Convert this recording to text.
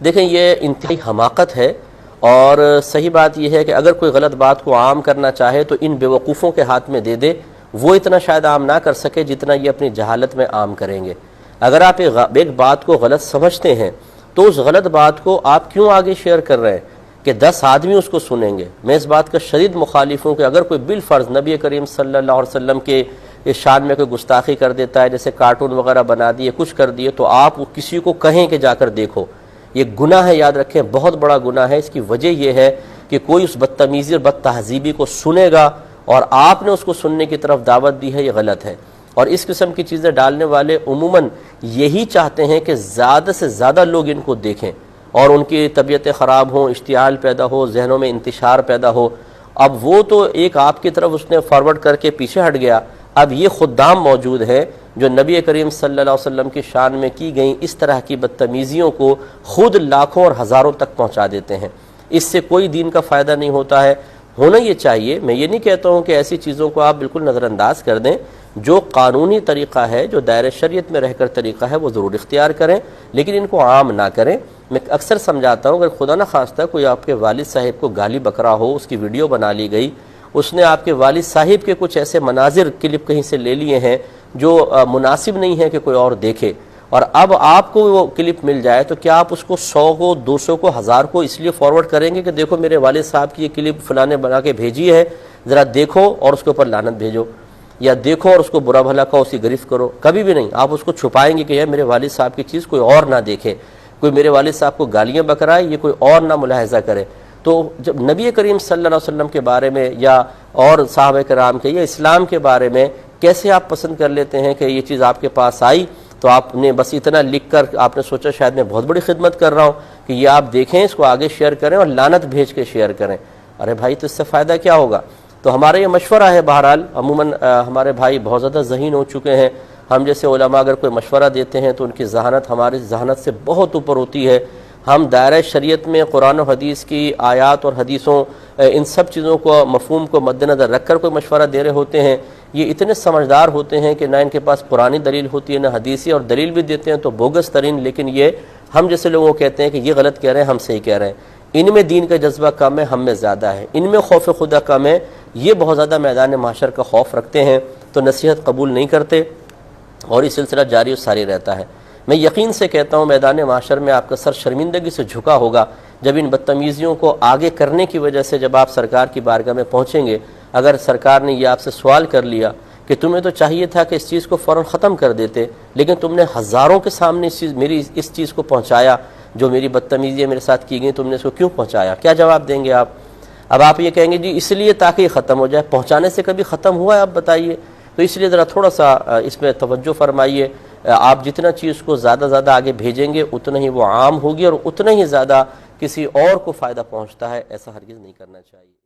دیکھیں یہ انتہائی حماقت ہے، اور صحیح بات یہ ہے کہ اگر کوئی غلط بات کو عام کرنا چاہے تو ان بیوقوفوں کے ہاتھ میں دے دے، وہ اتنا شاید عام نہ کر سکے جتنا یہ اپنی جہالت میں عام کریں گے۔ اگر آپ ایک بات کو غلط سمجھتے ہیں تو اس غلط بات کو آپ کیوں آگے شیئر کر رہے ہیں کہ 10 آدمی اس کو سنیں گے؟ میں اس بات کا شدید مخالف ہوں کہ اگر کوئی بالفرض نبی کریم صلی اللہ علیہ وسلم کے اس شان میں کوئی گستاخی کر دیتا ہے، جیسے کارٹون وغیرہ بنا دیے، کچھ کر دیے، تو آپ کسی کو کہیں کہ جا کر دیکھو۔ یہ گناہ ہے، یاد رکھیں، بہت بڑا گناہ ہے۔ اس کی وجہ یہ ہے کہ کوئی اس بدتمیزی اور بد تہذیبی کو سنے گا اور آپ نے اس کو سننے کی طرف دعوت دی ہے، یہ غلط ہے۔ اور اس قسم کی چیزیں ڈالنے والے عموماً یہی چاہتے ہیں کہ زیادہ سے زیادہ لوگ ان کو دیکھیں اور ان کی طبیعتیں خراب ہوں، اشتعال پیدا ہو، ذہنوں میں انتشار پیدا ہو۔ اب وہ تو ایک آپ کی طرف اس نے فارورڈ کر کے پیچھے ہٹ گیا، اب یہ خدام موجود ہیں جو نبی کریم صلی اللہ علیہ وسلم کی شان میں کی گئیں اس طرح کی بدتمیزیوں کو خود لاکھوں اور ہزاروں تک پہنچا دیتے ہیں۔ اس سے کوئی دین کا فائدہ نہیں ہوتا ہے۔ ہونا یہ چاہیے، میں یہ نہیں کہتا ہوں کہ ایسی چیزوں کو آپ بالکل نظر انداز کر دیں، جو قانونی طریقہ ہے، جو دائرہ شریعت میں رہ کر طریقہ ہے، وہ ضرور اختیار کریں، لیکن ان کو عام نہ کریں۔ میں اکثر سمجھاتا ہوں، اگر خدا نہ خواستہ کوئی آپ کے والد صاحب کو گالی بکرا ہو، اس کی ویڈیو بنا لی گئی، اس نے آپ کے والد صاحب کے کچھ ایسے مناظر کلپ کہیں سے لے لیے ہیں جو مناسب نہیں ہے کہ کوئی اور دیکھے، اور اب آپ کو وہ کلپ مل جائے تو کیا آپ اس کو 100 کو، 200 کو، 1000 کو اس لیے فارورڈ کریں گے کہ دیکھو میرے والد صاحب کی یہ کلپ فلاں نے بنا کے بھیجی ہے، ذرا دیکھو اور اس کے اوپر لعنت بھیجو، یا دیکھو اور اس کو برا بھلا کہو، اسی گرفت کرو؟ کبھی بھی نہیں۔ آپ اس کو چھپائیں گے کہ یہ میرے والد صاحب کی چیز کوئی اور نہ دیکھے، کوئی میرے والد صاحب کو گالیاں بکرائے، یہ کوئی اور نہ ملاحظہ کرے۔ تو جب نبی کریم صلی اللہ علیہ وسلم کے بارے میں یا اور صحابہ کرام کے یا اسلام کے بارے میں کیسے آپ پسند کر لیتے ہیں کہ یہ چیز آپ کے پاس آئی تو آپ نے بس اتنا لکھ کر آپ نے سوچا شاید میں بہت بڑی خدمت کر رہا ہوں کہ یہ آپ دیکھیں، اس کو آگے شیئر کریں اور لعنت بھیج کے شیئر کریں۔ ارے بھائی، تو اس سے فائدہ کیا ہوگا؟ تو ہمارا یہ مشورہ ہے، بہرحال عموماً ہمارے بھائی بہت زیادہ ذہین ہو چکے ہیں، ہم جیسے علماء اگر کوئی مشورہ دیتے ہیں تو ان کی ذہانت ہماری ذہانت سے بہت اوپر ہوتی ہے۔ ہم دائرہ شریعت میں قرآن و حدیث کی آیات اور حدیثوں، ان سب چیزوں کو، مفہوم کو مد نظر رکھ کر کوئی مشورہ دے رہے ہوتے ہیں۔ یہ اتنے سمجھدار ہوتے ہیں کہ نہ ان کے پاس پرانی دلیل ہوتی ہے نہ حدیثی، اور دلیل بھی دیتے ہیں تو بوگس ترین، لیکن یہ ہم جیسے لوگوں کہتے ہیں کہ یہ غلط کہہ رہے ہیں، ہم صحیح کہہ رہے ہیں۔ ان میں دین کا جذبہ کم ہے، ہم میں زیادہ ہے۔ ان میں خوف خدا کم ہے، یہ بہت زیادہ میدان محشر کا خوف رکھتے ہیں تو نصیحت قبول نہیں کرتے، اور یہ سلسلہ جاری و ساری رہتا ہے۔ میں یقین سے کہتا ہوں میدان محشر میں آپ کا سر شرمندگی سے جھکا ہوگا جب ان بدتمیزیوں کو آگے کرنے کی وجہ سے جب آپ سرکار کی بارگاہ میں پہنچیں گے۔ اگر سرکار نے یہ آپ سے سوال کر لیا کہ تمہیں تو چاہیے تھا کہ اس چیز کو فوراً ختم کر دیتے، لیکن تم نے ہزاروں کے سامنے میری اس چیز کو پہنچایا، جو میری بدتمیزیاں میرے ساتھ کی گئی، تم نے اس کو کیوں پہنچایا؟ کیا جواب دیں گے آپ؟ اب آپ یہ کہیں گے جی اس لیے تاکہ یہ ختم ہو جائے۔ پہنچانے سے کبھی ختم ہوا ہے آپ بتائیے؟ تو اس لیے ذرا تھوڑا سا اس میں توجہ فرمائیے۔ آپ جتنا چیز کو زیادہ آگے بھیجیں گے اتنا ہی وہ عام ہوگی اور اتنا ہی زیادہ کسی اور کو فائدہ پہنچتا ہے، ایسا ہرگز نہیں کرنا چاہیے۔